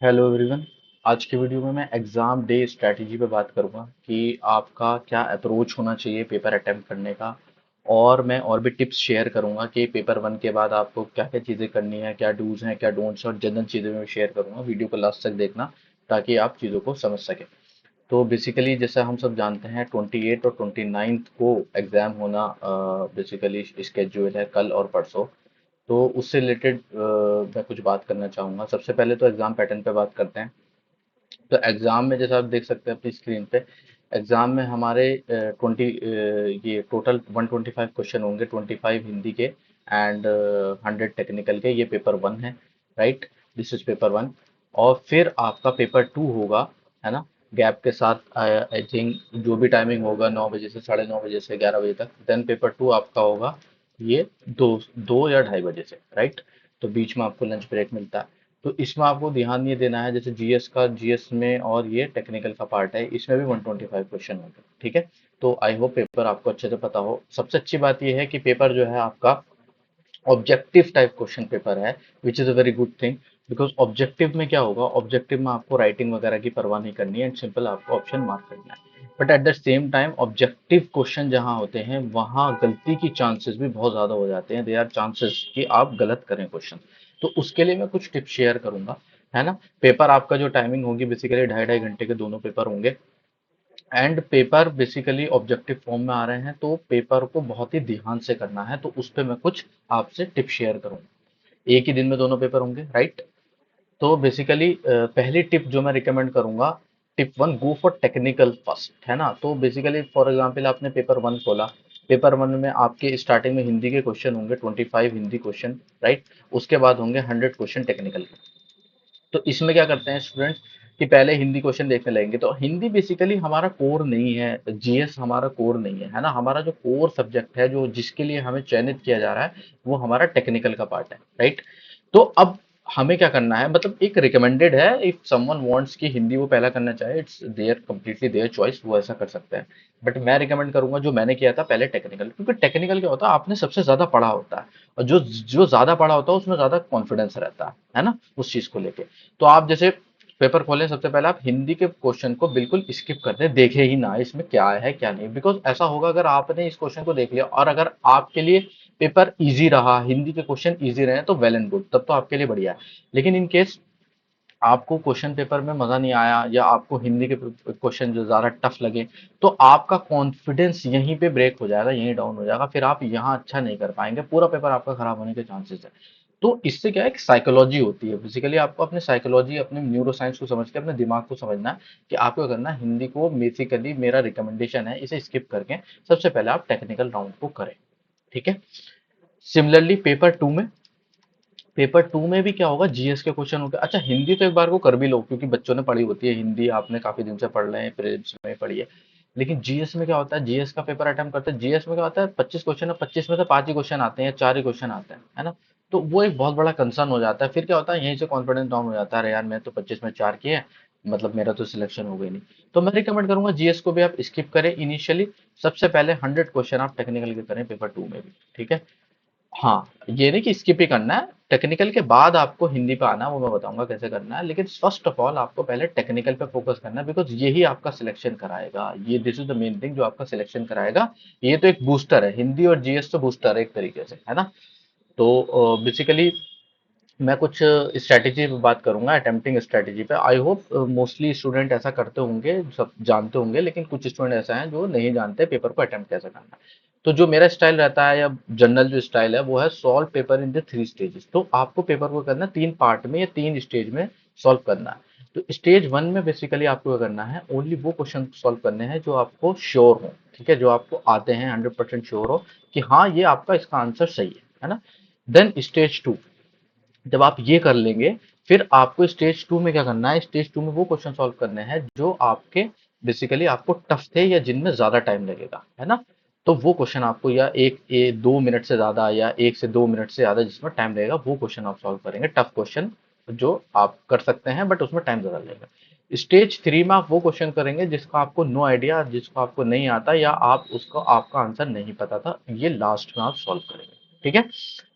Hello everyone. आज की video में मैं एग्ज़ाम डे स्ट्रैटेजी पे बात करूंगा कि आपका क्या अप्रोच होना चाहिए पेपर अटेम्प्ट करने का। और मैं और भी टिप्स शेयर करूंगा कि पेपर वन के बाद आपको क्या क्या चीज़ें करनी है, क्या डूज हैं क्या डोंट्स, और जनरल चीज़ें मैं शेयर करूंगा। वीडियो को लास्ट तक देखना ताकि आप चीज़ों को समझ सकें। तो बेसिकली जैसा हम सब जानते हैं 28 और 29 को एग्ज़ाम होना बेसिकली स्केड्यूल है, कल और परसों। तो उससे रिलेटेड मैं कुछ बात करना चाहूँगा। सबसे पहले तो एग्ज़ाम पैटर्न पे बात करते हैं। तो एग्ज़ाम में जैसा आप देख सकते हैं अपनी स्क्रीन पे, एग्ज़ाम में हमारे ये टोटल 125 क्वेश्चन होंगे, 25 हिंदी के एंड 100 टेक्निकल के। ये पेपर वन है, right. This is paper one. और फिर आपका पेपर टू होगा, है ना, गैप के साथ। आई थिंक जो भी टाइमिंग होगा 9 बजे से 9:30 बजे से 11 बजे तक। देन पेपर टू आपका होगा ये दो दो या 2:30 बजे से, राइट। तो बीच में आपको लंच ब्रेक मिलता है। तो इसमें आपको ध्यान ये देना है, जैसे जीएस का, जीएस में और ये टेक्निकल का पार्ट है, इसमें भी 125 क्वेश्चन होंगे, ठीक है। तो आई होप पेपर आपको अच्छे से पता हो। सबसे अच्छी बात ये है कि पेपर जो है आपका ऑब्जेक्टिव टाइप क्वेश्चन पेपर है, which is a very good thing. Because objective में क्या होगा, ऑब्जेक्टिव में आपको राइटिंग वगैरह की परवाह नहीं करनी है, एंड सिंपल आपको ऑप्शन मार्क करना है। But at the same time objective question जहाँ होते हैं वहाँ गलती की चांसेस भी बहुत ज़्यादा हो जाते हैं। दे आर चांसेस कि आप गलत करें क्वेश्चन। तो उसके लिए मैं कुछ टिप्स शेयर करूंगा, है ना। पेपर आपका जो टाइमिंग होगी बेसिकली 2.5-2.5 घंटे के दोनों पेपर होंगे। And paper basically objective form में आ रहे हैं, तो पेपर को बहुत ही ध्यान से करना है। तो उस पर मैं कुछ आपसे टिप शेयर करूंगा। एक ही दिन में दोनों पेपर होंगे, राइट। तो बेसिकली पहली टिप जो मैं रिकमेंड करूंगा, tip one, go for technical first, है ना। तो बेसिकली फॉर एग्जांपल आपने पेपर वन खोला। पेपर वन में आपके स्टार्टिंग में हिंदी के क्वेश्चन होंगे 25 हिंदी क्वेश्चन, राइट। उसके बाद होंगे 100 क्वेश्चन टेक्निकल के। तो इसमें क्या करते हैं स्टूडेंट्स कि पहले हिंदी क्वेश्चन देखने लगेंगे। तो हिंदी बेसिकली हमारा कोर नहीं है, जीएस हमारा कोर नहीं है ना। हमारा जो कोर सब्जेक्ट है, जो जिसके लिए हमें चयनित किया जा रहा है, वो हमारा टेक्निकल का पार्ट है, राइट। तो अब हमें क्या करना है, मतलब एक रिकमेंडेड है, इफ समवन वांट्स कि हिंदी वो पहला करना चाहे, it's their completely their choice, वो ऐसा कर सकते हैं। बट मैं रिकमेंड करूंगा जो मैंने किया था, पहले टेक्निकल। क्योंकि टेक्निकल क्या होता है, आपने सबसे ज्यादा पढ़ा होता है, और जो जो ज्यादा पढ़ा होता है उसमें ज्यादा कॉन्फिडेंस रहता है ना, उस चीज को लेके। तो आप जैसे पेपर खोलें, सबसे पहले आप हिंदी के क्वेश्चन को बिल्कुल स्किप कर दें, देखे ही ना इसमें क्या है क्या नहीं। बिकॉज ऐसा होगा, अगर आपने इस क्वेश्चन को देख लिया और अगर आपके लिए पेपर इजी रहा, हिंदी के क्वेश्चन इजी रहे, तो वेल एंड गुड, तब तो आपके लिए बढ़िया है। लेकिन इन केस आपको क्वेश्चन पेपर में मजा नहीं आया, या आपको हिंदी के क्वेश्चन जो ज्यादा टफ लगे, तो आपका कॉन्फिडेंस यहीं पे ब्रेक हो जाएगा, यहीं डाउन हो जाएगा। फिर आप यहाँ अच्छा नहीं कर पाएंगे, पूरा पेपर आपका खराब होने के चांसेस है। तो इससे क्या है, एक साइकोलॉजी होती है। बेसिकली आपको अपने साइकोलॉजी, अपने न्यूरो साइंस को समझ के अपने दिमाग को समझना है कि आपको करना है। हिंदी को बेसिकली मेरा रिकमेंडेशन है, इसे स्किप करके सबसे पहले आप टेक्निकल राउंड को करें, ठीक है। सिमिलरली पेपर टू में भी क्या होगा, जीएस के क्वेश्चन होंगे। अच्छा, हिंदी तो एक बार को कर भी लो, क्योंकि बच्चों ने पढ़ी होती है हिंदी, आपने काफी दिन से पढ़ रहे हैं, प्रीलिम्स में पढ़ी है। लेकिन जीएस में क्या होता है, जीएस का पेपर अटेम्प्ट करते हैं, जीएस में क्या होता है, 25 क्वेश्चन है, 25 में से 5 ही क्वेश्चन आते हैं या 4 ही क्वेश्चन आते हैं, है ना। तो वो एक बहुत बड़ा कंसर्न हो जाता है। फिर क्या होता है, यहीं से कॉन्फिडेंस डाउन हो जाता है, अरे यार मैं तो 25 में 4 किए, मतलब मेरा तो सिलेक्शन हो गई नहीं। तो मैं रिकमेंड करूंगा जीएस को भी आप स्किप करें इनिशियली। सबसे पहले 100 क्वेश्चन आप टेक्निकल के करें पेपर टू में भी, ठीक है। हाँ, ये नहीं कि स्किप ही करना है, टेक्निकल के बाद आपको हिंदी पे आना है, वो मैं बताऊंगा कैसे करना है। लेकिन फर्स्ट ऑफ ऑल आपको पहले टेक्निकल पे फोकस करना है, बिकॉज यही आपका सिलेक्शन कराएगा। ये this is the main thing जो आपका सिलेक्शन कराएगा। ये तो एक बूस्टर है, हिंदी और जीएस तो बूस्टर है एक तरीके से, है ना। तो बेसिकली मैं कुछ स्ट्रैटेजी पे बात करूंगा, अटेम्प्टिंग स्ट्रैटेजी पे। आई होप मोस्टली स्टूडेंट ऐसा करते होंगे, सब जानते होंगे, लेकिन कुछ स्टूडेंट ऐसा हैं जो नहीं जानते पेपर को अटेम्प्ट कैसे करना है। तो जो मेरा स्टाइल रहता है, या जनरल जो स्टाइल है, वो है solve paper in the 3 stages. तो आपको पेपर को करना है 3 पार्ट में या 3 स्टेज में सॉल्व करना है। तो स्टेज वन में बेसिकली आपको क्या करना है, ओनली वो क्वेश्चन सॉल्व करने हैं जो आपको श्योर हो, ठीक है, जो आपको आते हैं, 100% श्योर हो कि हाँ ये आपका इसका आंसर सही है ना। देन स्टेज टू, जब आप ये कर लेंगे, फिर आपको स्टेज टू में क्या करना है, स्टेज टू में वो क्वेश्चन सॉल्व करने हैं जो आपके बेसिकली आपको टफ थे, या जिनमें ज्यादा टाइम लगेगा, है ना। तो वो क्वेश्चन आपको, या 2 मिनट से ज्यादा या 1 से 2 मिनट से ज्यादा जिसमें टाइम लगेगा, वो क्वेश्चन आप सॉल्व करेंगे, टफ क्वेश्चन जो आप कर सकते हैं बट उसमें टाइम ज्यादा लगेगा। स्टेज थ्री में आप वो क्वेश्चन करेंगे जिसका आपको नो आइडिया, जिसको आपको नहीं आता, या आप उसको आपका आंसर नहीं पता था, ये लास्ट में आप सॉल्व करेंगे, ठीक है।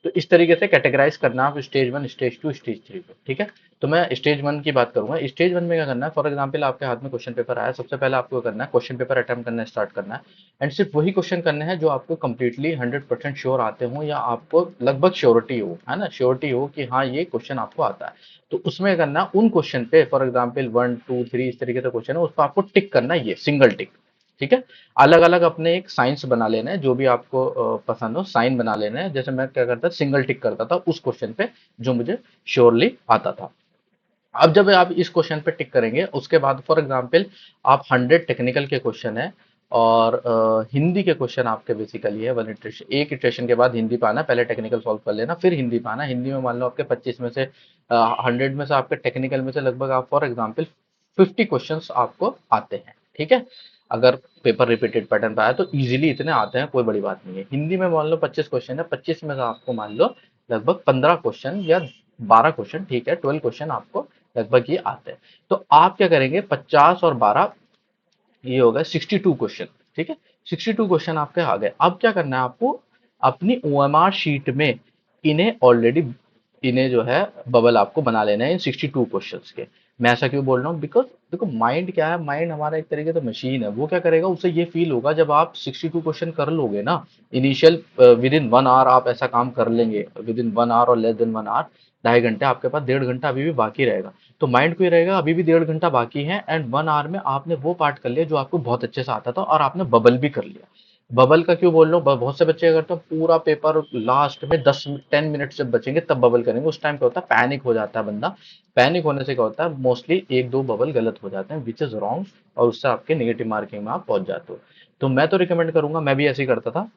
तो इस तरीके से कैटेगराइज करना आप stage one, stage two, stage three को। ठीक है। तो मैं स्टेज वन की बात करूंगा। स्टेज वन में क्या करना है, फॉर एग्जाम्पल आपके हाथ में क्वेश्चन पेपर आया, सबसे पहले आपको क्या करना है, क्वेश्चन पेपर अटेम्प्ट करना स्टार्ट करना है। एंड सिर्फ वही क्वेश्चन करने हैं जो आपको कंप्लीटली 100% श्योर आते हो, या आपको लगभग श्योरिटी हो, है ना, श्योरिटी हो कि हाँ ये क्वेश्चन आपको आता है। तो उसमें करना उन क्वेश्चन पे, फॉर एग्जाम्पल 1 2 3 इस तरीके से क्वेश्चन है, उस पर आपको टिक करना है, ये सिंगल टिक। ठीक है। अलग अलग अपने एक साइंस बना लेना है, जो भी आपको पसंद हो साइन बना लेना है। जैसे मैं क्या करता, सिंगल टिक करता था उस क्वेश्चन पे जो मुझे श्योरली आता था। अब जब आप इस क्वेश्चन पे टिक करेंगे, उसके बाद फॉर एग्जांपल आप 100 टेक्निकल के क्वेश्चन है, और हिंदी के क्वेश्चन आपके बेसिकली है 1 इटरेशन, एक इटरेशन के बाद हिंदी पाना, पहले टेक्निकल सॉल्व कर लेना फिर हिंदी पाना। हिंदी में मान लो आपके 25 में से 100 में से आपके टेक्निकल में से लगभग आप फॉर एग्जांपल 50 क्वेश्चंस आपको आते हैं। ठीक है। अगर पेपर रिपीटेड पैटर्न पे आया तो इजीली इतने आते हैं, कोई बड़ी बात नहीं है। हिंदी में मान लो 25 क्वेश्चन है, 25 में से आपको मान लो लगभग 15 क्वेश्चन या 12 क्वेश्चन, ठीक है, 12 क्वेश्चन आपको लगभग ये आते हैं। तो आप क्या करेंगे, 50 और 12, ये हो गए 62 क्वेश्चन। ठीक है। 62 क्वेश्चन आपके आ गए। अब क्या करना है आपको, अपनी ओएमआर शीट में इन्हें ऑलरेडी, इन्हें जो है बबल आपको बना लेना है इन 62 क्वेश्चंस के। मैं ऐसा क्यों बोल रहा हूँ, बिकॉज देखो माइंड क्या है, माइंड हमारा एक तरीके से मशीन है। वो क्या करेगा, उसे ये फील होगा जब आप 62 क्वेश्चन कर लोगे ना इनिशियल, विद इन 1 आवर आप ऐसा काम कर लेंगे, विद इन 1 आवर और लेस देन 1 आवर, 2.5 घंटे आपके पास, 1.5 घंटा अभी भी बाकी रहेगा। तो माइंड को ये रहेगा अभी भी 1.5 घंटा बाकी है, एंड 1 आवर में आपने वो पार्ट कर लिया जो आपको बहुत अच्छे से आता था, और आपने बबल भी कर लिया। बबल का क्यों बोल रहा हूँ, बहुत से बच्चे करते हैं पूरा पेपर लास्ट में 10 10 मिनट जब बचेंगे तब बबल करेंगे। उस टाइम क्या होता है, पैनिक हो जाता है बंदा। पैनिक होने से क्या होता है, मोस्टली एक दो बबल गलत हो जाते हैं, विच इज रॉन्ग, और उससे आपके नेगेटिव मार्किंग में आप पहुंच जाते हो। तो मैं तो रिकमेंड करूंगा, मैं भी ऐसे ही करता था।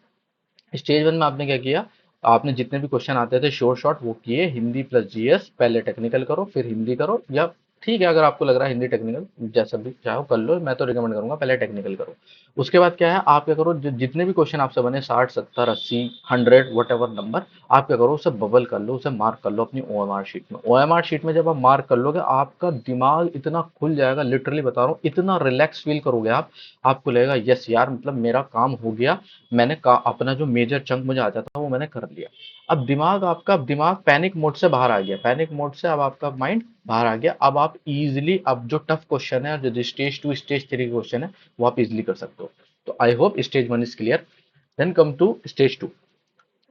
स्टेज वन में आपने क्या किया, आपने जितने भी क्वेश्चन आते थे शोर शॉर्ट वो किए, हिंदी प्लस जीएस, पहले टेक्निकल करो फिर हिंदी करो, या ठीक है अगर आपको लग रहा है हिंदी टेक्निकल जैसा भी चाहो कर लो, मैं तो रिकमेंड करूंगा पहले टेक्निकल करो। उसके बाद क्या है, आप क्या करो, जितने भी क्वेश्चन आपसे बने 60 70 80 100 वट एवर नंबर, आप क्या करो उसे बबल कर लो, उसे मार्क कर लो अपनी ओएमआर शीट में। ओएमआर शीट में जब आप मार्क कर लोगे, आपका दिमाग इतना खुल जाएगा, लिटरली बता रहा हूँ, इतना रिलैक्स फील करोगे आप, आपको लगेगा यस यार, मतलब मेरा काम हो गया, मैंने अपना जो मेजर चंक मुझे आता था वो मैंने कर लिया। अब दिमाग आपका, अब दिमाग पैनिक मोड से बाहर आ गया, पैनिक मोड से अब आपका माइंड बाहर आ गया। अब आप इजीली, अब जो टफ क्वेश्चन है, जो stage two stage three question है, वो आप इजीली कर सकते हो। तो I hope stage one is clear. Then come to stage two.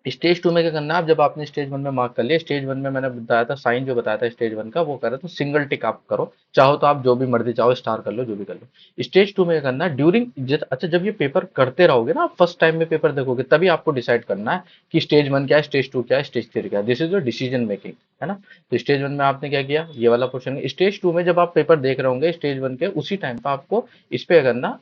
Stage two में क्या करना है, अब जब आपने स्टेज वन में मार्क कर लिया, स्टेज वन में मैंने बताया था साइन जो बताया था स्टेज वन का, वो कर रहा था सिंगल टिक आप करो, चाहो तो आप जो भी मर्जी चाहो स्टार कर लो, जो भी कर लो। स्टेज टू में क्या करना है, ड्यूरिंग, अच्छा जब ये पेपर करते रहोगे ना, आप फर्स्ट टाइम में पेपर देखोगे, तभी आपको डिसाइड करना है कि स्टेज वन क्या है, स्टेज टू क्या है, स्टेज थ्री क्या है। This is your decision making, है ना। तो स्टेज वन में आपने क्या किया, ये वाला क्वेश्चन। स्टेज टू में जब आप पेपर देख रहे होंगे स्टेज वन के, उसी टाइम पे आपको इस पे करना,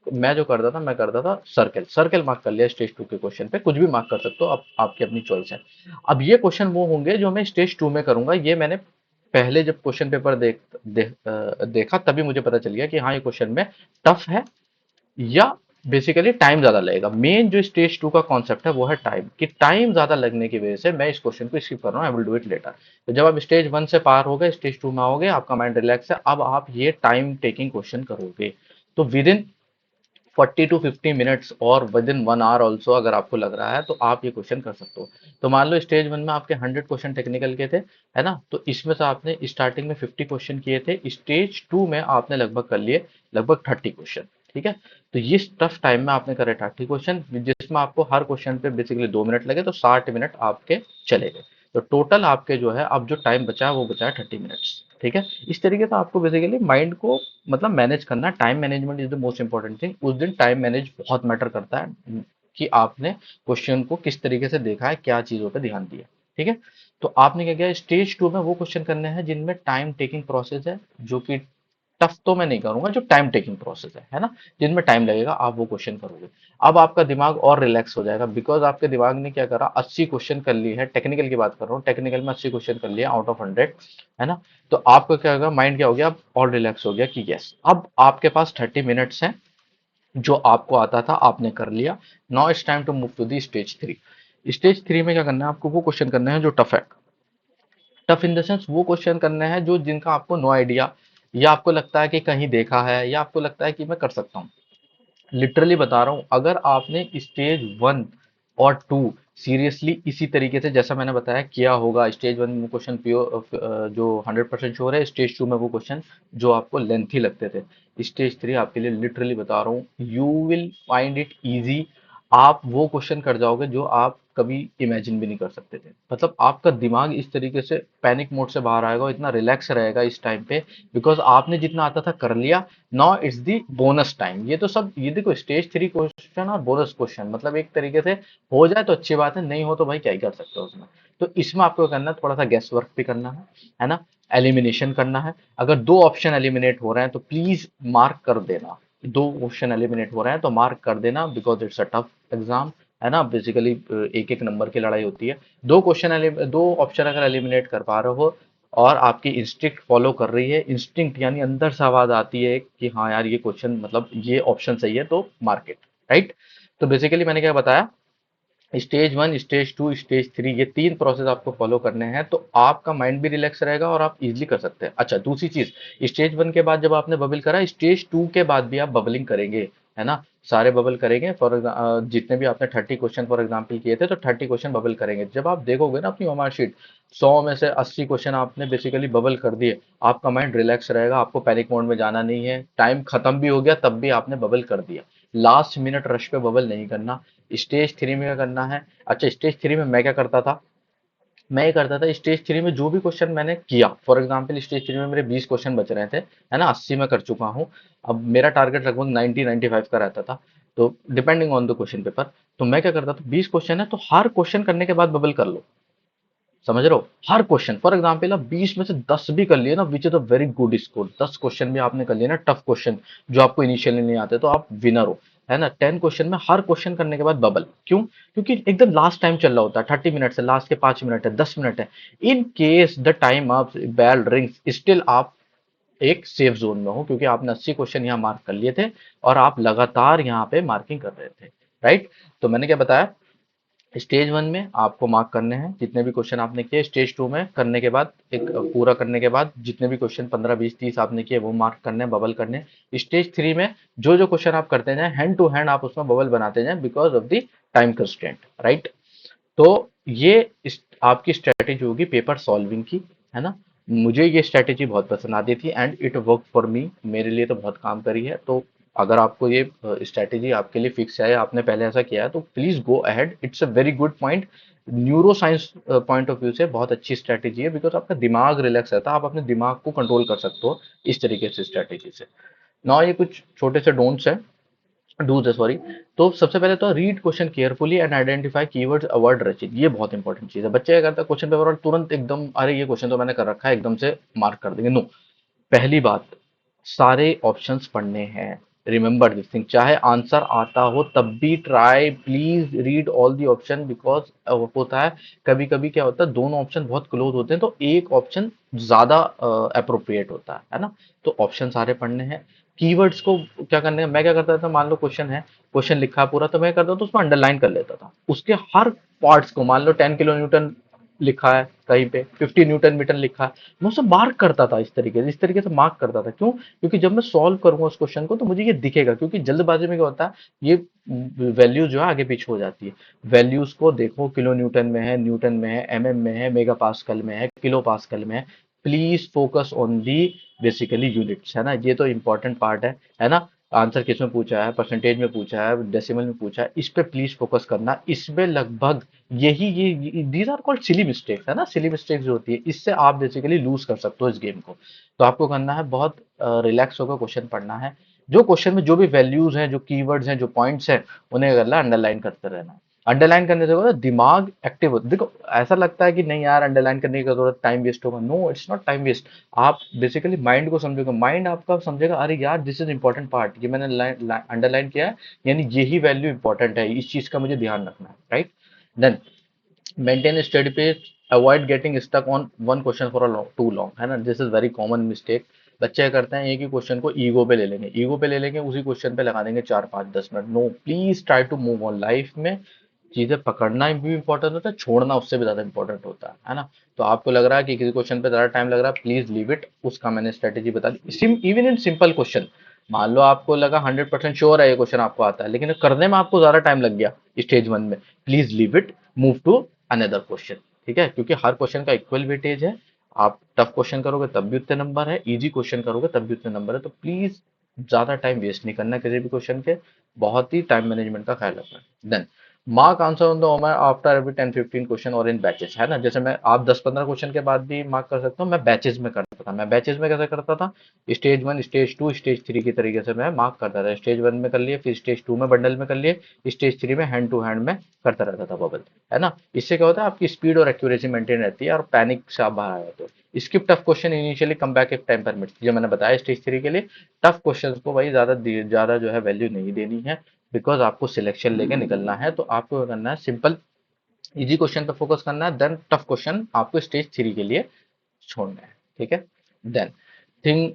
मैं जो करता था, मैं करता था सर्कल, सर्कल मार्क कर लिया स्टेज टू के क्वेश्चन पे, कुछ भी मार्क कर सकते हो, अब आपकी अपनी चॉइस है। अब ये क्वेश्चन वो होंगे जो मैं स्टेज टू में करूंगा। ये मैंने पहले जब क्वेश्चन पेपर देखा तभी मुझे पता चल गया कि हाँ ये क्वेश्चन में टफ है, या बेसिकली टाइम ज्यादा लगेगा। मेन जो स्टेज टू का कॉन्सेप्ट है वो है टाइम, कि टाइम ज्यादा लगने की वजह से मैं इस क्वेश्चन को स्किप कर रहा हूँ, I will do it later. तो जब आप स्टेज वन से पार हो गए, स्टेज टू में आओगे, आपका माइंड रिलैक्स है, अब आप ये टाइम टेकिंग क्वेश्चन करोगे। तो विद इन 40 to 50 मिनट्स और विद इन 1 आवर ऑल्सो, अगर आपको लग रहा है तो आप ये क्वेश्चन कर सकते हो। तो मान लो स्टेज वन में आपके 100 क्वेश्चन टेक्निकल के थे, है ना, तो इसमें से आपने स्टार्टिंग में 50 क्वेश्चन किए थे, स्टेज टू में आपने लगभग कर लिए लगभग 30 क्वेश्चन। ठीक है। तो ये टफ टाइम में आपने करे 30 क्वेश्चन, जिसमें आपको हर क्वेश्चन पे बेसिकली 2 मिनट लगे, तो 60 मिनट आपके चले गए। तो टोटल आपके जो है अब जो टाइम बचा है वो बचा है 30 मिनट्स। ठीक है। इस तरीके से आपको बेसिकली माइंड को मतलब मैनेज करना, time management is the most important thing. उस दिन टाइम मैनेज बहुत मैटर करता है कि आपने क्वेश्चन को किस तरीके से देखा है, क्या चीजों पर ध्यान दिया। ठीक है। तो आपने क्या किया, स्टेज टू में वो क्वेश्चन करने हैं जिनमें टाइम टेकिंग प्रोसेस है, जो कि टफ तो मैं नहीं करूंगा, जो टाइम टेकिंग प्रोसेस है ना, जिनमें टाइम लगेगा, आप वो क्वेश्चन करोगे। अब आपका दिमाग और रिलैक्स हो जाएगा, बिकॉज आपके दिमाग ने क्या करा, 80 क्वेश्चन कर लिए है, टेक्निकल की बात कर रहा हूँ, टेक्निकल में 80 क्वेश्चन कर लिया आउट ऑफ 100, है ना। तो आपका क्या होगा, माइंड क्या हो गया, अब और रिलैक्स हो गया कि यस अब आपके पास 30 मिनट्स हैं, जो आपको आता था आपने कर लिया। Now it's time to move to the stage three. Stage three में क्या करना है, आपको वो क्वेश्चन करने हैं जो टफ है। टफ इन द सेंस वो क्वेश्चन करने हैं जो जिनका आपको नो आइडिया, या आपको लगता है कि कहीं देखा है, या आपको लगता है कि मैं कर सकता हूँ। लिटरली बता रहा हूँ, अगर आपने स्टेज वन और टू सीरियसली इसी तरीके से जैसा मैंने बताया किया होगा। स्टेज वन में क्वेश्चन प्योर जो 100% श्योर है, स्टेज टू में वो क्वेश्चन जो आपको लेंथी लगते थे, स्टेज थ्री आपके लिए लिटरली बता रहा हूँ you will find it easy. आप वो क्वेश्चन कर जाओगे जो आप कभी इमेजिन भी नहीं कर सकते थे। मतलब आपका दिमाग इस तरीके से पैनिक मोड से बाहर आएगा, इतना रिलैक्स रहेगा इस टाइम पे, बिकॉज आपने जितना आता था कर लिया। Now it's the bonus time. ये तो सब ये देखो स्टेज थ्री क्वेश्चन और बोनस क्वेश्चन, मतलब एक तरीके से हो जाए तो अच्छी बात है, नहीं हो तो भाई क्या ही कर सकते हो उसमें। तो इसमें आपको करना है, थोड़ा सा गेस वर्क भी करना है ना, एलिमिनेशन करना है। अगर दो ऑप्शन एलिमिनेट हो रहे हैं तो प्लीज मार्क कर देना। दो क्वेश्चन एलिमिनेट हो रहे हैं तो मार्क कर देना, because it's a tough exam, है ना। बेसिकली एक एक नंबर की लड़ाई होती है। दो ऑप्शन अगर एलिमिनेट कर पा रहे हो और आपकी इंस्टिंक्ट फॉलो कर रही है, इंस्टिंक्ट यानी अंदर से आवाज आती है कि हाँ यार ये क्वेश्चन मतलब ये ऑप्शन सही है, तो मार्केट राइट। तो बेसिकली मैंने क्या बताया, stage one, stage two, stage three, ये तीन प्रोसेस आपको फॉलो करने हैं, तो आपका माइंड भी रिलैक्स रहेगा और आप इजीली कर सकते हैं। अच्छा दूसरी चीज, स्टेज वन के बाद जब आपने बबल करा, स्टेज टू के बाद भी आप बबलिंग करेंगे, है ना। सारे बबल करेंगे फॉर जितने भी आपने 30 क्वेश्चन फॉर एग्जाम्पल किए थे, तो 30 क्वेश्चन बबल करेंगे। जब आप देखोगे ना अपनी ओमार शीट, 100 में से 80 क्वेश्चन आपने बेसिकली बबल कर दिए, आपका माइंड रिलैक्स रहेगा, आपको पैनिक मोड में जाना नहीं है। टाइम खत्म भी हो गया तब भी आपने बबल कर दिया। लास्ट मिनट रश पे बबल नहीं करना। स्टेज थ्री में क्या करना है, अच्छा स्टेज थ्री में मैं क्या करता था, मैं ये करता था स्टेज थ्री में जो भी क्वेश्चन मैंने किया, फॉर एग्जांपल स्टेज थ्री में मेरे 20 क्वेश्चन बच रहे थे, है ना, 80 में कर चुका हूँ। अब मेरा टारगेट लगभग 90-95 का रहता था, तो depending on the question paper. तो मैं क्या करता था, 20 क्वेश्चन है तो हर क्वेश्चन करने के बाद बबल कर लो। समझ रहे हो, हर क्वेश्चन फॉर एग्जांपल आप 20 में से 10 भी कर लिए ना, which is a very good score. 10 question भी आपने कर लिए ना टफ क्वेश्चन जो आपको इनिशियली नहीं आते, तो आप विनर हो, है ना। 10 क्वेश्चन में हर क्वेश्चन करने के बाद बबल क्यों, क्योंकि एकदम लास्ट टाइम चल रहा होता है, 30 मिनट से लास्ट के 5 मिनट है, 10 मिनट है। इन केस द टाइम आप बेल रिंग्स, स्टिल आप एक सेफ जोन में हो, क्योंकि आपने 80 क्वेश्चन यहाँ मार्क कर लिए थे और आप लगातार यहाँ पे मार्किंग कर रहे थे, राइट। तो मैंने क्या बताया, स्टेज वन में आपको मार्क करने हैं जितने भी क्वेश्चन आपने किए, स्टेज टू में करने के बाद एक पूरा करने के बाद जितने भी क्वेश्चन 15 20 30 आपने किए वो मार्क करने हैं, बबल करने हैं। स्टेज थ्री में जो जो क्वेश्चन आप करते जाएं हैंड टू हैंड आप उसमें बबल बनाते जाएं, because of the time constraint, right. तो ये आपकी स्ट्रेटेजी होगी पेपर सॉल्विंग की, है ना। मुझे ये स्ट्रेटेजी बहुत पसंद आती थी and it work for me, मेरे लिए तो बहुत काम करी है। तो अगर आपको ये स्ट्रेटेजी आपके लिए फिक्स है, आपने पहले ऐसा किया है, तो please go ahead, it's a very good point. Neuro science point of view से बहुत अच्छी स्ट्रेटेजी है, बिकॉज आपका दिमाग रिलैक्स रहता है, आप अपने दिमाग को कंट्रोल कर सकते हो इस तरीके से स्ट्रेटेजी से। ना ये कुछ छोटे से डोंट्स हैं, डूज है सॉरी। तो सबसे पहले तो read question carefully and identify keywords, avoid रचित, ये बहुत इंपॉर्टेंट चीज है। बच्चे क्या करता है क्वेश्चन पेपर और तुरंत एकदम अरे ये क्वेश्चन तो मैंने कर रखा है एकदम से मार्क कर देंगे, नो। पहली बात, सारे ऑप्शंस पढ़ने हैं। रिमेंबर दिस थिंग, चाहे आंसर आता हो तब भी try please read all the option, because होता है कभी कभी क्या होता है दोनों ऑप्शन बहुत क्लोज होते हैं तो एक ऑप्शन ज्यादा अप्रोप्रिएट होता है ना। तो ऑप्शन सारे पढ़ने हैं। कीवर्ड्स को क्या करने हैं, मैं क्या करता था, मान लो क्वेश्चन है, क्वेश्चन लिखा है पूरा, तो मैं करता था तो उसमें अंडरलाइन कर लेता था उसके हर पार्ट्स को। मान लो 10 किलो न्यूटन लिखा है कहीं पे, 50 न्यूटन मीटर लिखा है, मैं उसे मार्क करता था इस तरीके से मार्क करता था। क्यों, क्योंकि जब मैं सॉल्व करूंगा उस क्वेश्चन को तो मुझे ये दिखेगा, क्योंकि जल्दबाजी में क्या होता है ये वैल्यू जो है आगे पीछे हो जाती है। वैल्यूज को देखो, किलो न्यूटन में है, न्यूटन में है, एमएम में है, मेगा पास्कल में है, किलो पास्कल में है। Please focus on the basically units, है ना, ये तो इंपॉर्टेंट पार्ट है ना। आंसर किस में पूछा है, परसेंटेज में पूछा है, डेसिमल में पूछा है, इस पे प्लीज फोकस करना। इसमें लगभग यही ये these are called silly mistakes, है ना। सिली मिस्टेक्स जो होती है इससे आप बेसिकली लूज कर सकते हो इस गेम को। तो आपको करना है बहुत रिलैक्स होकर क्वेश्चन पढ़ना है। जो क्वेश्चन में जो भी वैल्यूज हैं, जो कीवर्ड्स हैं, जो पॉइंट्स हैं, उन्हें करना अंडरलाइन करते रहना। अंडरलाइन करने से होगा दिमाग एक्टिव होता है। देखो ऐसा लगता है कि नहीं यार अंडरलाइन करने की जरूरत, टाइम वेस्ट होगा, no it's not time waste. आप बेसिकली माइंड को समझोगे, माइंड आपका समझेगा अरे यार दिस इज इंपॉर्टेंट पार्ट, ये मैंने अंडरलाइन किया है, यानी यही वैल्यू इंपॉर्टेंट है, इस चीज का मुझे ध्यान रखना है, right. Then maintain a steady pace, avoid getting stuck on one question for a long too long, है ना। This is very common mistake. बच्चे क्या करते हैं एक ही क्वेश्चन को ईगो पे ले लेंगे, ईगो पे ले लेंगे, उसी क्वेश्चन पे लगा देंगे 4 5 10 minute. No, please try to move on. Life में चीजें पकड़ना भी इंपॉर्टेंट होता है, छोड़ना उससे भी ज्यादा इंपॉर्टेंट होता है ना। तो आपको लग रहा है कि किसी क्वेश्चन पे ज्यादा टाइम लग रहा है, प्लीज लीव इट, उसका मैंने स्ट्रेटेजी बता दी। इवन इन सिंपल क्वेश्चन, मान लो आपको लगा 100% श्योर है ये क्वेश्चन आपको आता है, लेकिन करने में आपको ज्यादा टाइम लग गया स्टेज 1 में, please leave it, move to another question. ठीक है, क्योंकि हर क्वेश्चन का इक्वल वेटेज है। आप टफ क्वेश्चन करोगे तब भी उतने नंबर है, इजी क्वेश्चन करोगे तब भी उतने नंबर है। तो प्लीज ज्यादा टाइम वेस्ट नहीं करना किसी भी क्वेश्चन के, बहुत ही टाइम मैनेजमेंट का ख्याल रखना है। Then mark answer on the OMR after every 10-15 question और इन बैचेस, है ना। जैसे मैं आप 10-15 क्वेश्चन के बाद भी मार्क कर सकते हो, मैं बैचेस में करता था। मैं बैचेस में कैसे करता था, स्टेज 1, स्टेज 2, स्टेज 3 की तरीके से मैं मार्क करता था। स्टेज 1 में कर लिए, फिर स्टेज 2 में बंडल में कर लिए, स्टेज 3 में हैंड टू हैंड में करता रहता था बबल, है ना। इससे क्या होता है, आपकी स्पीड और एक्यूरेसी मेंटेन रहती है और पैनिक से आप बाहर आ जाते हो। Skip tough question initially, come back if time permits, जो मैंने बताया स्टेज 3 के लिए। टफ क्वेश्चन को भाई ज्यादा जो है वैल्यू नहीं देनी है, बिकॉज आपको सिलेक्शन लेके निकलना है। तो आपको क्या करना है, सिंपल इजी क्वेश्चन पे फोकस करना है, देन टफ क्वेश्चन आपको स्टेज 3 के लिए छोड़ना है। ठीक है। Then thing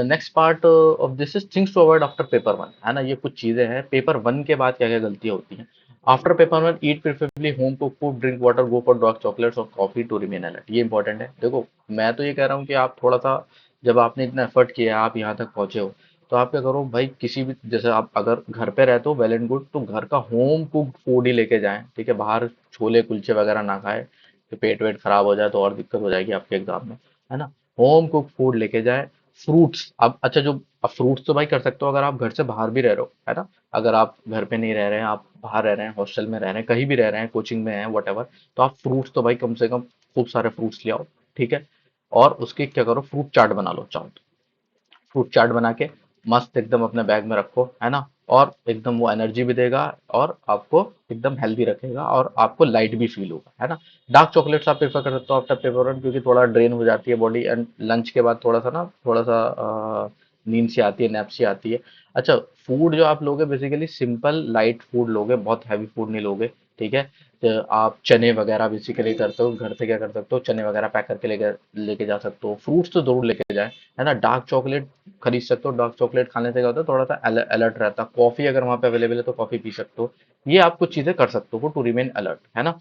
next part of this is things to avoid after paper 1, है ना। ये कुछ चीजें हैं पेपर 1 के बाद क्या क्या गलतियां होती हैं। After paper 1 eat preferably home cook food, drink water, go for dark chocolates और कॉफी टू रिमेन अलर्ट। ये इंपॉर्टेंट है। देखो, मैं तो ये कह रहा हूँ कि आप थोड़ा सा, जब आपने इतना एफर्ट किया है, आप यहाँ तक पहुंचे हो, तो आप क्या करो भाई, किसी भी, जैसे आप अगर घर पे रहते हो वेल एंड गुड, तो घर का होम कुक्ड फूड ही लेके जाएं। ठीक है, बाहर छोले कुलचे वगैरह ना खाए, तो पेट वेट खराब हो जाए तो और दिक्कत हो जाएगी आपके एग्जाम में, है ना। होम कुक फूड लेके जाए। फ्रूट्स, अब अच्छा, जो अब फ्रूट्स तो भाई कर सकते हो अगर आप घर से बाहर भी रह रहे हो, है ना। अगर आप घर पे नहीं रह रहे हैं, आप बाहर रह रहे हैं, हॉस्टल में रह रहे हैं, कहीं भी रह रहे हैं, कोचिंग में हैं, वट एवर, तो आप फ्रूट्स तो भाई कम से कम खूब सारे फ्रूट्स ले आओ। ठीक है, और उसकी क्या करो, फ्रूट चाट बना लो, चाहो तो फ्रूट चाट बना के मस्त एकदम अपने बैग में रखो, है ना। और एकदम वो एनर्जी भी देगा और आपको एकदम हेल्दी रखेगा और आपको लाइट भी फील होगा, है ना। डार्क चॉकलेट्स आप प्रेफर कर सकते हो आफ्टर पेपर 1, क्योंकि थोड़ा ड्रेन हो जाती है बॉडी, एंड लंच के बाद थोड़ा सा ना, थोड़ा सा नींद सी आती है, नैप सी आती है। अच्छा, फूड जो आप लोगे बेसिकली सिंपल लाइट फूड लोगे, बहुत हैवी फूड नहीं लोगे। ठीक है, तो आप चने वगैरह बेसिकली करते हो घर से, क्या कर सकते हो, चने वगैरह पैक करके लेके लेके जा सकते हो। फ्रूट्स तो जरूर लेके जाए, है ना। डार्क चॉकलेट खरीद सकते हो, डार्क चॉकलेट खाने से क्या होता है, थोड़ा सा अलर्ट रहता है। कॉफी अगर वहां पे अवेलेबल है तो कॉफी पी सकते हो। ये आप कुछ चीजें कर सकते हो टू रिमेन अलर्ट, है ना।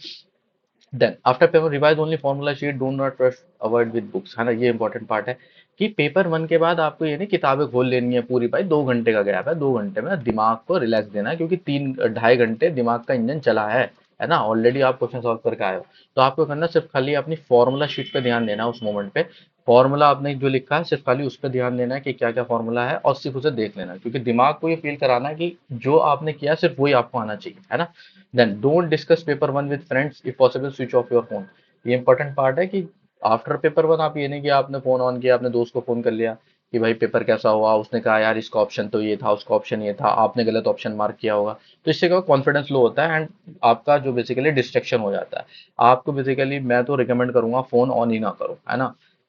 Then after paper revise only formula sheet, do not rush, avoid with books, है ना। ये इंपॉर्टेंट पार्ट है कि पेपर 1 के बाद आपको ये नहीं किताबें खोल लेनी है पूरी, भाई 2 घंटे का गैप है, 2 घंटे में दिमाग को रिलैक्स देना है, क्योंकि 3-2.5 घंटे दिमाग का इंजन चला है ना। ऑलरेडी आप क्वेश्चन सॉल्व करके आए हो, तो आपको करना सिर्फ खाली अपनी फॉर्मूला शीट पे ध्यान देना है उस मोमेंट पे। फॉर्मूला आपने जो लिखा है सिर्फ खाली उस पर ध्यान देना है कि क्या क्या फॉर्मूला है, और सिर्फ उसे देख लेना है, क्योंकि दिमाग को ये फील कराना है कि जो आपने किया सिर्फ वही आपको आना चाहिए, है ना। Then don't discuss paper 1 with friends, if possible switch off your phone. ये इंपॉर्टेंट पार्ट है कि आफ्टर पेपर 1 आप ये नहीं कि आपने फोन ऑन किया, आपने दोस्त को फोन कर लिया कि भाई पेपर कैसा हुआ, उसने कहा यार इसका ऑप्शन तो ये था, उसका ऑप्शन ये था, आपने गलत ऑप्शन मार्क किया होगा, तो इससे क्या कॉन्फिडेंस लो होता है, एंड आपका जो बेसिकली डिस्ट्रैक्शन हो जाता है। आपको बेसिकली मैं तो रिकमेंड करूंगा फोन ऑन ही ना करो, है ना।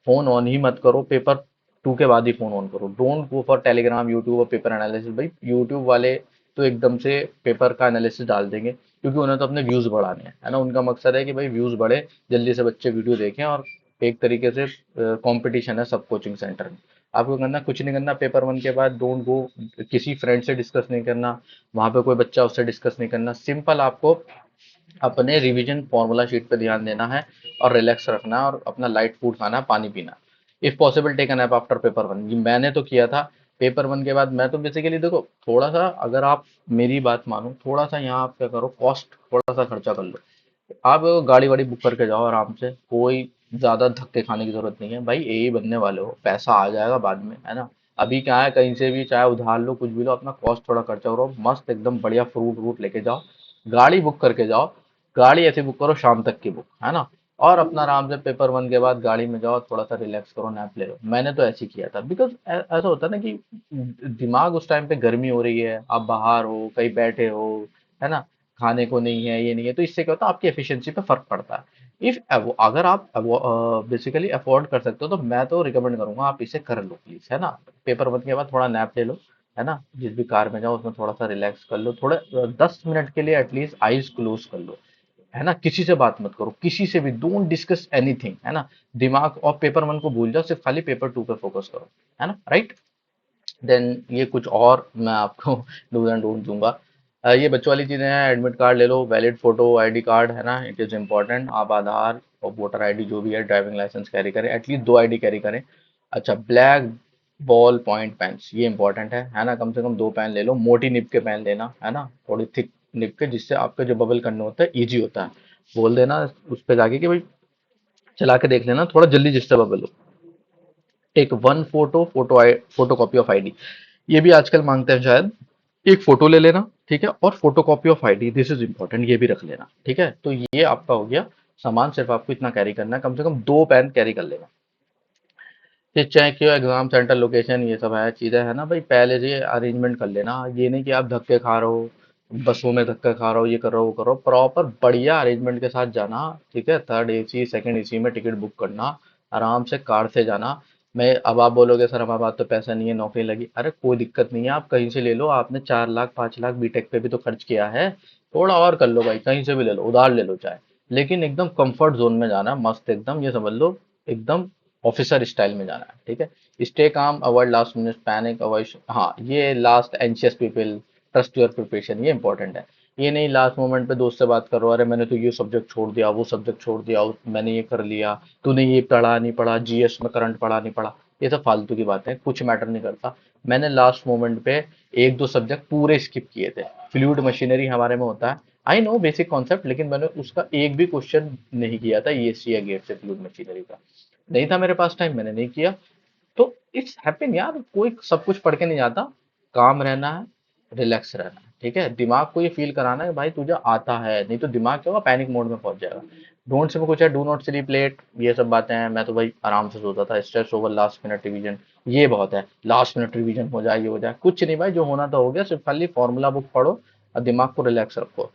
फोन ऑन ही मत करो, पेपर 2 के बाद ही फोन ऑन करो। Don't go for Telegram, YouTube और पेपर एनालिसिस। भाई यूट्यूब वाले तो एकदम से पेपर का एनालिसिस डाल देंगे, क्योंकि उन्हें तो अपने व्यूज बढ़ाने हैं, है ना। उनका मकसद है कि भाई व्यूज बढ़े, जल्दी से बच्चे वीडियो देखें, और एक तरीके से कंपटीशन है सब कोचिंग सेंटर में। आपको करना कुछ नहीं करना, पेपर 1 के बाद डोंट गो, किसी फ्रेंड से डिस्कस नहीं करना, वहां पे कोई बच्चा उससे डिस्कस नहीं करना। सिंपल आपको अपने रिवीजन फॉर्मूला शीट पे ध्यान देना है और रिलैक्स रखना है, और अपना लाइट फूड खाना है, पानी पीना। If possible take an app after paper 1, ये मैंने तो किया था। पेपर 1 के बाद मैं तो बेसिकली देखो, थोड़ा सा अगर आप मेरी बात मानो, थोड़ा सा यहाँ आप क्या करो, कॉस्ट थोड़ा सा खर्चा कर लो। आप गाड़ी वाड़ी बुक करके जाओ आराम से, कोई ज्यादा धक्के खाने की जरूरत नहीं है भाई, यही बनने वाले हो, पैसा आ जाएगा बाद में, है ना। अभी क्या है, कहीं से भी चाहे उधार लो, कुछ भी लो, अपना कॉस्ट थोड़ा खर्चा करो, मस्त एकदम बढ़िया फ्रूट व्रूट लेके जाओ, गाड़ी बुक करके जाओ। गाड़ी ऐसे बुक करो शाम तक की बुक, है ना। और अपना आराम से पेपर 1 के बाद गाड़ी में जाओ, थोड़ा सा रिलैक्स करो, नैप ले लो। मैंने तो ऐसे ही किया था, बिकॉज ऐसा होता है ना कि दिमाग उस टाइम पे गर्मी हो रही है, आप बाहर हो, कहीं बैठे हो, है ना, खाने को नहीं है, ये नहीं है, तो इससे क्या होता है, आपकी एफिशिएंसी पे फर्क पड़ता है। इफ अगर आप बेसिकली अफोर्ड कर सकते हो, तो मैं तो रिकमेंड करूंगा आप इसे कर लो प्लीज, है ना। पेपर 1 के बाद थोड़ा नैप ले लो, है ना। जिस भी कार में जाओ उसमें थोड़ा सा रिलैक्स कर लो, थोड़ा 10 मिनट के लिए एटलीस्ट आईज क्लोज कर लो, है ना। किसी से बात मत करो, किसी से भी डोंट डिस्कस एनीथिंग, है ना। दिमाग और पेपर 1 को भूल जाओ, सिर्फ खाली पेपर 2 पे फोकस करो, है ना, राइट। देन ये कुछ और मैं आपको डूज एंड डोंट दूंगा। ये बच्चों वाली चीजें हैं, एडमिट कार्ड ले लो, वैलिड फोटो आईडी कार्ड, है ना, इट इज इंपॉर्टेंट। आप आधार और वोटर आईडी जो भी है, ड्राइविंग लाइसेंस कैरी करें, एटलीस्ट 2 आईडी कैरी करें। अच्छा, ब्लैक बॉल पॉइंट पेन्स ये इंपॉर्टेंट है ना। कम से कम 2 पेन ले लो, मोटी निब के पेन लेना है ना, थोड़ी थिक निब के, जिससे आपका जो बबल करना होता है इजी होता है। बोल देना उस पे जाके कि भाई चला के देख लेना, थोड़ा जल्दी जिससे बबल हो। Take one photo copy of ID, ये भी आजकल मांगते हैं शायद। एक फोटो ले लेना, ठीक है, और photo copy of ID, this is important, ये भी रख लेना, ठीक है। तो ये आपका हो गया सामान, सिर्फ आपको इतना कैरी करना है, कम से कम 2 पेन कैरी कर लेना। फिर check your exam centre location, ये सब है चीजें है ना भाई, पहले से अरेंजमेंट कर लेना। ये नहीं कि आप धक्के खा रहे हो, बसों में धक्के खा रहे हो, ये कर रहे हो वो करो, प्रॉपर बढ़िया अरेंजमेंट के साथ जाना, ठीक है। थर्ड एसी सेकंड एसी में टिकट बुक करना, आराम से कार से जाना। मैं अब आप बोलोगे सर हमारे पास तो पैसा नहीं है, नौकरी लगी, अरे कोई दिक्कत नहीं है, आप कहीं से ले लो। आपने 4 लाख 5 लाख बीटेक पे भी तो खर्च किया है, थोड़ा और कर लो भाई, कहीं से भी ले लो, उधार ले लो चाहे, लेकिन एकदम कंफर्ट जोन में जाना, मस्त एकदम, ये समझ लो एकदम ऑफिसर स्टाइल में जाना है, ठीक है। Stay calm, avoid last minute panic, avoid, हाँ ये last anxious people, trust your preparation, ये इंपॉर्टेंट है। ये नहीं लास्ट मोमेंट पे दोस्त से बात करो, अरे मैंने तो ये सब्जेक्ट छोड़ दिया, वो सब्जेक्ट छोड़ दिया, मैंने ये कर लिया, तूने ये पढ़ा नहीं पढ़ा, जीएस में करंट पढ़ा नहीं पढ़ा, ये सब फालतू की बातें, कुछ मैटर नहीं करता। मैंने लास्ट मोमेंट पे 1-2 सब्जेक्ट पूरे स्किप किए थे। फ्लूइड मशीनरी हमारे में होता है, आई नो बेसिक कॉन्सेप्ट, लेकिन मैंने उसका एक भी क्वेश्चन नहीं किया था ईएससी या गेट से, फ्लूइड मशीनरी का नहीं था मेरे पास टाइम, मैंने नहीं किया। तो इट्स हैपन यार, कोई सब कुछ पढ़ के नहीं जाता। काम रहना है, रिलैक्स रहना है, ठीक है। दिमाग को ये फील कराना है कि भाई तुझे आता है, नहीं तो दिमाग क्या होगा, पैनिक मोड में पहुंच जाएगा। डोंट से में कुछ है, डू नॉट स्लीप लेट, ये सब बातें हैं। मैं तो भाई आराम से सोता था, stress over last minute revision, ये बहुत है, लास्ट मिनट रिवीजन हो जाए, ये हो जाए, कुछ नहीं भाई, जो होना तो हो गया, सिर्फ खाली फॉर्मूला बुक पढ़ो और दिमाग को रिलैक्स रखो।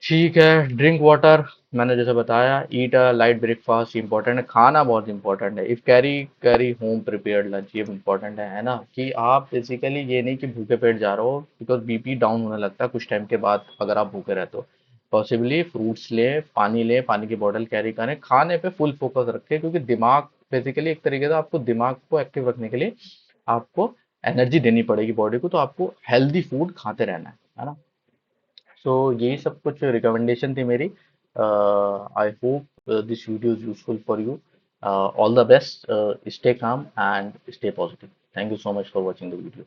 ठीक है, ड्रिंक वाटर, मैंने जैसे बताया, ईट अ लाइट ब्रेकफास्ट, इंपॉर्टेंट है, खाना बहुत इंपॉर्टेंट है। If carry carry home prepared lunch, ये इंपॉर्टेंट है ना, कि आप बेसिकली ये नहीं कि भूखे पेट जा रहे हो, बिकॉज बीपी डाउन होने लगता है कुछ टाइम के बाद अगर आप भूखे रहते हो। पॉसिबली फ्रूट्स ले, पानी की बोतल कैरी करें, खाने पे फुल फोकस रखें, क्योंकि दिमाग बेसिकली एक तरीके से आपको दिमाग को एक्टिव रखने के लिए आपको एनर्जी देनी पड़ेगी बॉडी को, तो आपको हेल्दी फूड खाते रहना है ना। सो यही सब कुछ रिकमेंडेशन थी मेरी। I hope this video is useful for you. All the best, stay calm and stay positive. Thank you so much for watching the video.